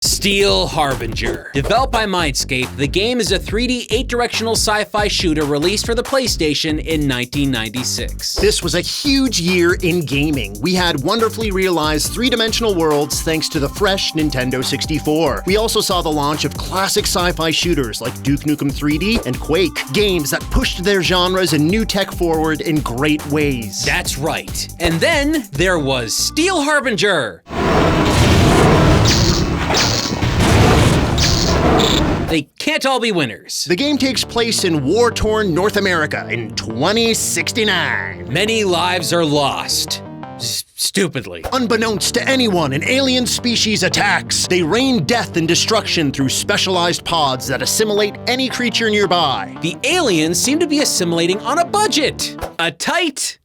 Steel Harbinger. Developed by Mindscape, the game is a 3D 8-directional sci-fi shooter released for the PlayStation in 1996. This was a huge year in gaming. We had wonderfully realized three-dimensional worlds thanks to the fresh Nintendo 64. We also saw the launch of classic sci-fi shooters like Duke Nukem 3D and Quake, games that pushed their genres and new tech forward in great ways. That's right. And then there was Steel Harbinger. They can't all be winners. The game takes place in war-torn North America in 2069. Many lives are lost. Stupidly. Unbeknownst to anyone, an alien species attacks. They rain death and destruction through specialized pods that assimilate any creature nearby. The aliens seem to be assimilating on a budget. A tight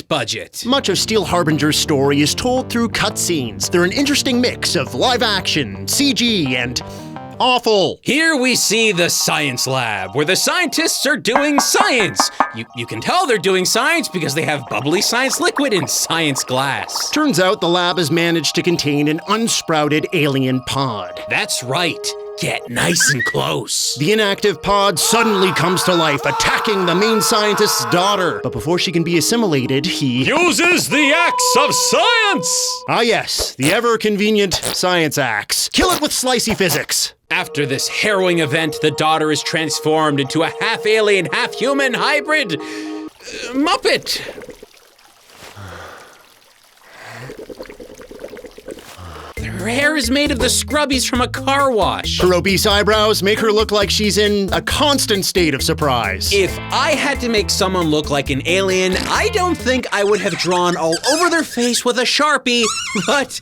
budget. Much of Steel Harbinger's story is told through cutscenes. They're an interesting mix of live action, CG, and awful. Here we see the science lab, where the scientists are doing science. You can tell they're doing science because they have bubbly science liquid in science glass. Turns out the lab has managed to contain an unsprouted alien pod. That's right. Get nice and close. The inactive pod suddenly comes to life, attacking the main scientist's daughter. But before she can be assimilated, he uses the axe of science! Ah yes, the ever-convenient science axe. Kill it with slicey physics. After this harrowing event, the daughter is transformed into a half-alien, half-human hybrid Muppet. Her hair is made of the scrubbies from a car wash. Her obese eyebrows make her look like she's in a constant state of surprise. If I had to make someone look like an alien, I don't think I would have drawn all over their face with a Sharpie, but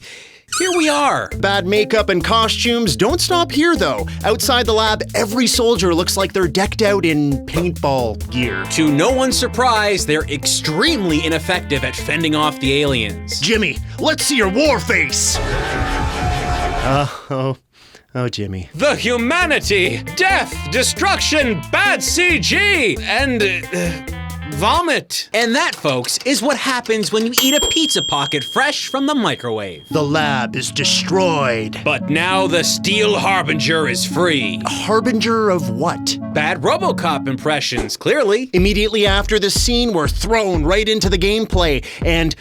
here we are. Bad makeup and costumes don't stop here, though. Outside the lab, every soldier looks like they're decked out in paintball gear. To no one's surprise, they're extremely ineffective at fending off the aliens. Jimmy, let's see your war face! Oh, Jimmy. The humanity, death, destruction, bad CG, and vomit. And that, folks, is what happens when you eat a pizza pocket fresh from the microwave. The lab is destroyed. But now the Steel Harbinger is free. A harbinger of what? Bad RoboCop impressions, clearly. Immediately after this scene, we're thrown right into the gameplay, and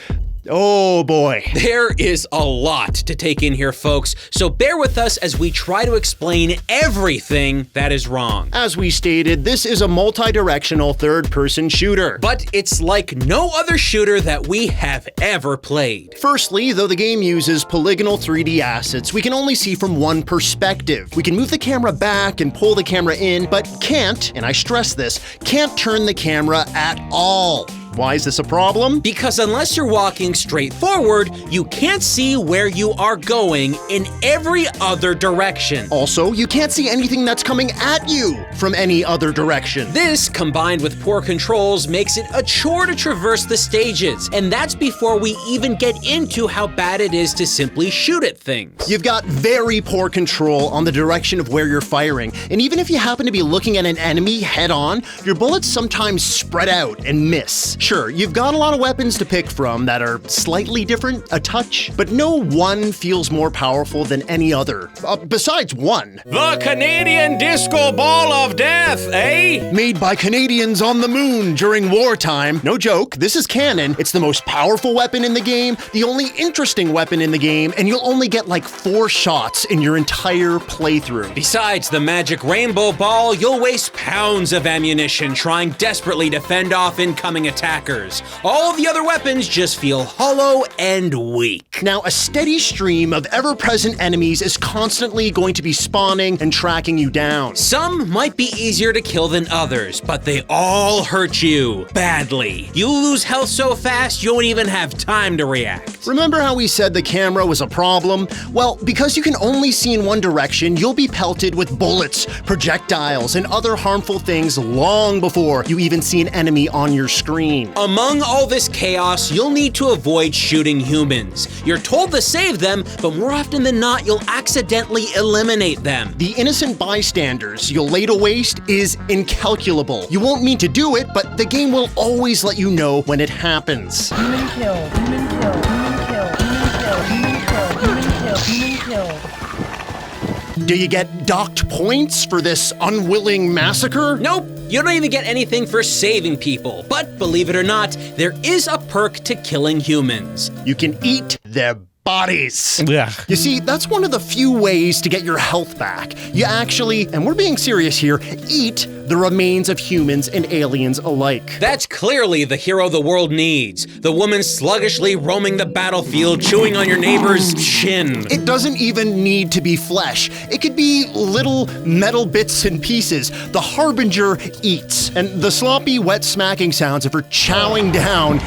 oh boy. There is a lot to take in here, folks, so bear with us as we try to explain everything that is wrong. As we stated, this is a multi-directional third-person shooter. But it's like no other shooter that we have ever played. Firstly, though the game uses polygonal 3D assets, we can only see from one perspective. We can move the camera back and pull the camera in, but can't, and I stress this, can't turn the camera at all. Why is this a problem? Because unless you're walking straight forward, you can't see where you are going in every other direction. Also, you can't see anything that's coming at you from any other direction. This, combined with poor controls, makes it a chore to traverse the stages, and that's before we even get into how bad it is to simply shoot at things. You've got very poor control on the direction of where you're firing, and even if you happen to be looking at an enemy head-on, your bullets sometimes spread out and miss. Sure, you've got a lot of weapons to pick from that are slightly different, a touch, but no one feels more powerful than any other. Besides one. The Canadian Disco Ball of Death, eh? Made by Canadians on the moon during wartime. No joke, this is canon. It's the most powerful weapon in the game, the only interesting weapon in the game, and you'll only get like 4 shots in your entire playthrough. Besides the magic rainbow ball, you'll waste pounds of ammunition trying desperately to fend off incoming attackers. All the other weapons just feel hollow and weak. Now, a steady stream of ever-present enemies is constantly going to be spawning and tracking you down. Some might be easier to kill than others, but they all hurt you badly. You lose health so fast, you don't even have time to react. Remember how we said the camera was a problem? Well, because you can only see in one direction, you'll be pelted with bullets, projectiles, and other harmful things long before you even see an enemy on your screen. Among all this chaos, you'll need to avoid shooting humans. You're told to save them, but more often than not, you'll accidentally eliminate them. The innocent bystanders you'll lay to waste is incalculable. You won't mean to do it, but the game will always let you know when it happens. Human kill, human kill, human kill, human kill, human kill, human kill. Do you get docked points for this unwilling massacre? Nope, you don't even get anything for saving people. But believe it or not, there is a perk to killing humans. You can eat their bodies. Yeah. You see, that's one of the few ways to get your health back. You actually, and we're being serious here, eat the remains of humans and aliens alike. That's clearly the hero the world needs. The woman sluggishly roaming the battlefield, chewing on your neighbor's shin. It doesn't even need to be flesh. It could be little metal bits and pieces. The Harbinger eats, and the sloppy, wet smacking sounds of her chowing down,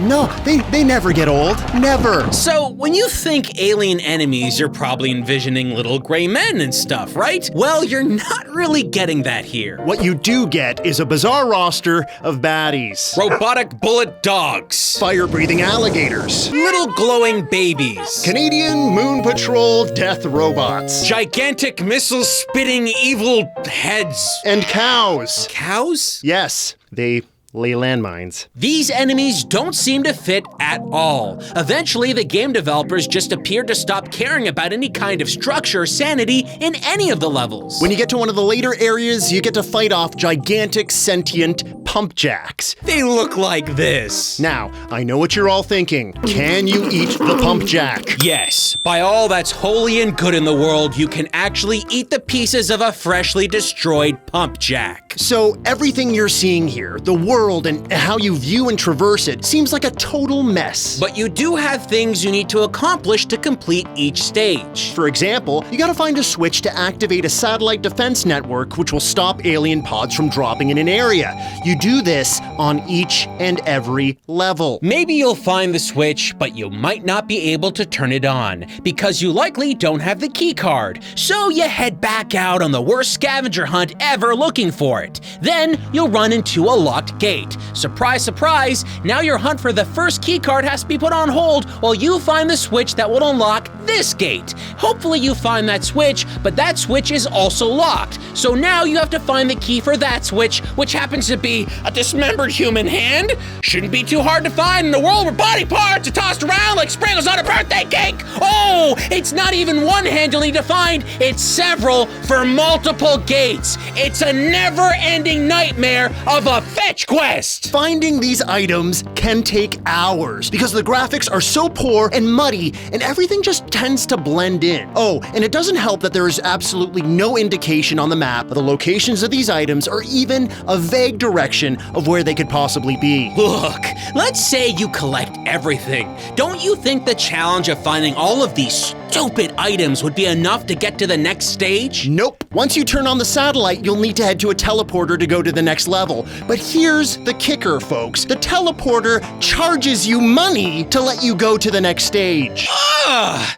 no, they never get old. Never. So, when you think alien enemies, you're probably envisioning little gray men and stuff, right? Well, you're not really getting that here. What you do get is a bizarre roster of baddies. Robotic bullet dogs. Fire-breathing alligators. Little glowing babies. Canadian Moon Patrol death robots. Gigantic missile-spitting evil heads. And cows. Cows? Yes, they lay landmines. These enemies don't seem to fit at all. Eventually, the game developers just appeared to stop caring about any kind of structure or sanity in any of the levels. When you get to one of the later areas, you get to fight off gigantic sentient pump jacks. They look like this. Now, I know what you're all thinking. Can you eat the pump jack? Yes, by all that's holy and good in the world, you can actually eat the pieces of a freshly destroyed pump jack. So everything you're seeing here, the world and how you view and traverse it, seems like a total mess. But you do have things you need to accomplish to complete each stage. For example, you gotta find a switch to activate a satellite defense network which will stop alien pods from dropping in an area. You do this on each and every level. Maybe you'll find the switch, but you might not be able to turn it on, because you likely don't have the key card. So you head back out on the worst scavenger hunt ever looking for it. Then you'll run into a locked gate. Surprise, surprise, now your hunt for the first key card has to be put on hold while you find the switch that will unlock this gate. Hopefully you find that switch, but that switch is also locked. So now you have to find the key for that switch, which happens to be a dismembered human hand. Shouldn't be too hard to find in a world where body parts are tossed around like sprinkles on a birthday cake. Oh, it's not even one hand you'll need to find, it's several for multiple gates. It's a never-ending nightmare of a fetch quest. Finding these items can take hours because the graphics are so poor and muddy and everything just tends to blend in. Oh, and it doesn't help that there is absolutely no indication on the map of the locations of these items or even a vague direction of where they could possibly be. Look, let's say you collect everything. Don't you think the challenge of finding all of these stupid items would be enough to get to the next stage? Nope. Once you turn on the satellite, you'll need to head to a teleporter to go to the next level. But here's the kicker, folks. The teleporter charges you money to let you go to the next stage.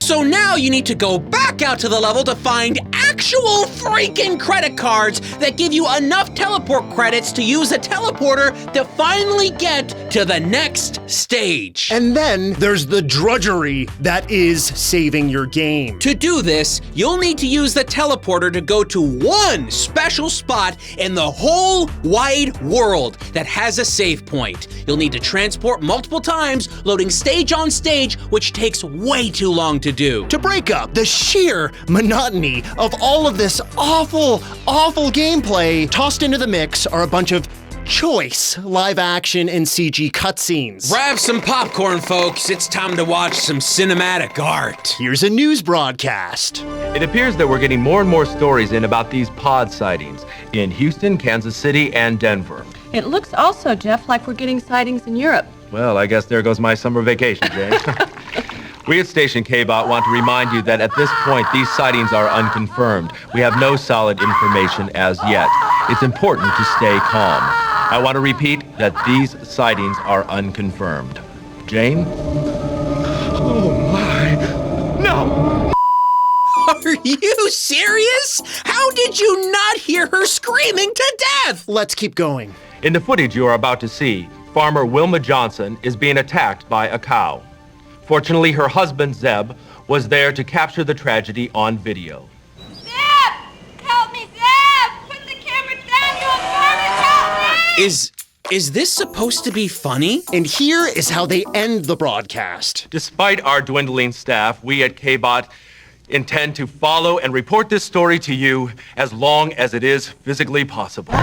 So now you need to go back out to the level to find actual freaking credit cards that give you enough teleport credits to use a teleporter to finally get to the next stage. And then there's the drudgery that is saving your game. To do this, you'll need to use the teleporter to go to one special spot in the whole wide world that has a save point. You'll need to transport multiple times, loading stage on stage, which takes way too long to do. To break up the sheer monotony of all of this awful gameplay, tossed into the mix are a bunch of choice live action and CG cutscenes. Grab some popcorn, folks. It's time to watch some cinematic art. Here's a news broadcast. It appears that we're getting more and more stories in about these pod sightings in Houston, Kansas City, and Denver. It looks also, Jeff, like we're getting sightings in Europe. Well, I guess there goes my summer vacation, Jane. We at Station K-Bot want to remind you that at this point, these sightings are unconfirmed. We have no solid information as yet. It's important to stay calm. I want to repeat that these sightings are unconfirmed. Jane? Oh my, no! Are you serious? How did you not hear her screaming to death? Let's keep going. In the footage you are about to see, farmer Wilma Johnson is being attacked by a cow. Fortunately, her husband, Zeb, was there to capture the tragedy on video. Zeb! Help me, Zeb! Put the camera down, you farmers, help me! Is this supposed to be funny? And here is how they end the broadcast. Despite our dwindling staff, we at K-Bot intend to follow and report this story to you as long as it is physically possible.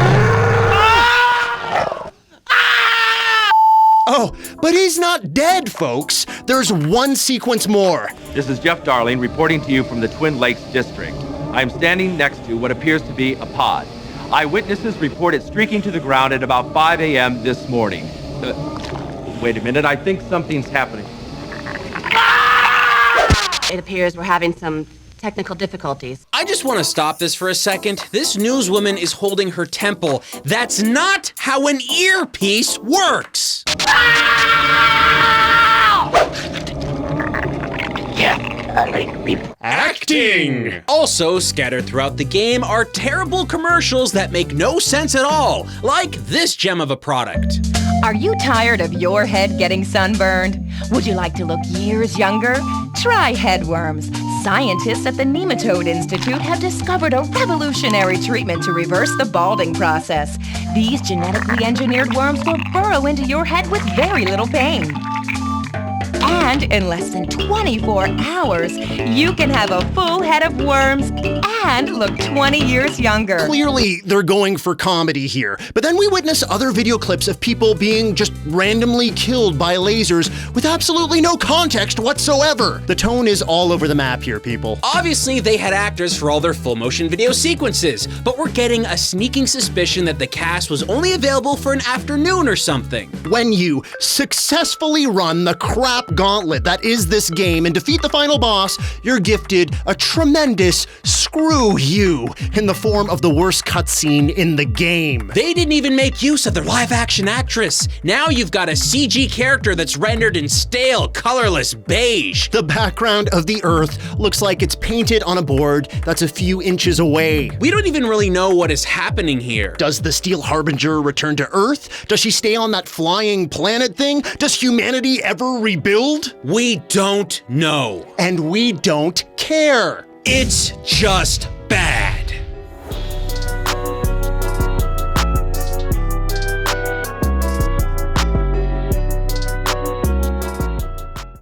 Oh, but he's not dead, folks. There's one sequence more. This is Jeff Darling reporting to you from the Twin Lakes District. I am standing next to what appears to be a pod. Eyewitnesses report it streaking to the ground at about 5 a.m. this morning. Wait a minute, I think something's happening. It appears we're having some technical difficulties. I just want to stop this for a second. This newswoman is holding her temple. That's not how an earpiece works. Acting! Also scattered throughout the game are terrible commercials that make no sense at all, like this gem of a product. Are you tired of your head getting sunburned? Would you like to look years younger? Try headworms. Scientists at the Nematode Institute have discovered a revolutionary treatment to reverse the balding process. These genetically engineered worms will burrow into your head with very little pain. And in less than 24 hours, you can have a full head of worms and look 20 years younger. Clearly, they're going for comedy here. But then we witness other video clips of people being just randomly killed by lasers with absolutely no context whatsoever. The tone is all over the map here, people. Obviously, they had actors for all their full motion video sequences, but we're getting a sneaking suspicion that the cast was only available for an afternoon or something. When you successfully run the crap gauntlet that is this game and defeat the final boss, you're gifted a tremendous screw you in the form of the worst cutscene in the game. They didn't even make use of their live-action actress. Now you've got a CG character that's rendered in stale, colorless beige. The background of the Earth looks like it's painted on a board that's a few inches away. We don't even really know what is happening here. Does the Steel Harbinger return to Earth? Does she stay on that flying planet thing? Does humanity ever rebuild? We don't know. And we don't care. It's just bad.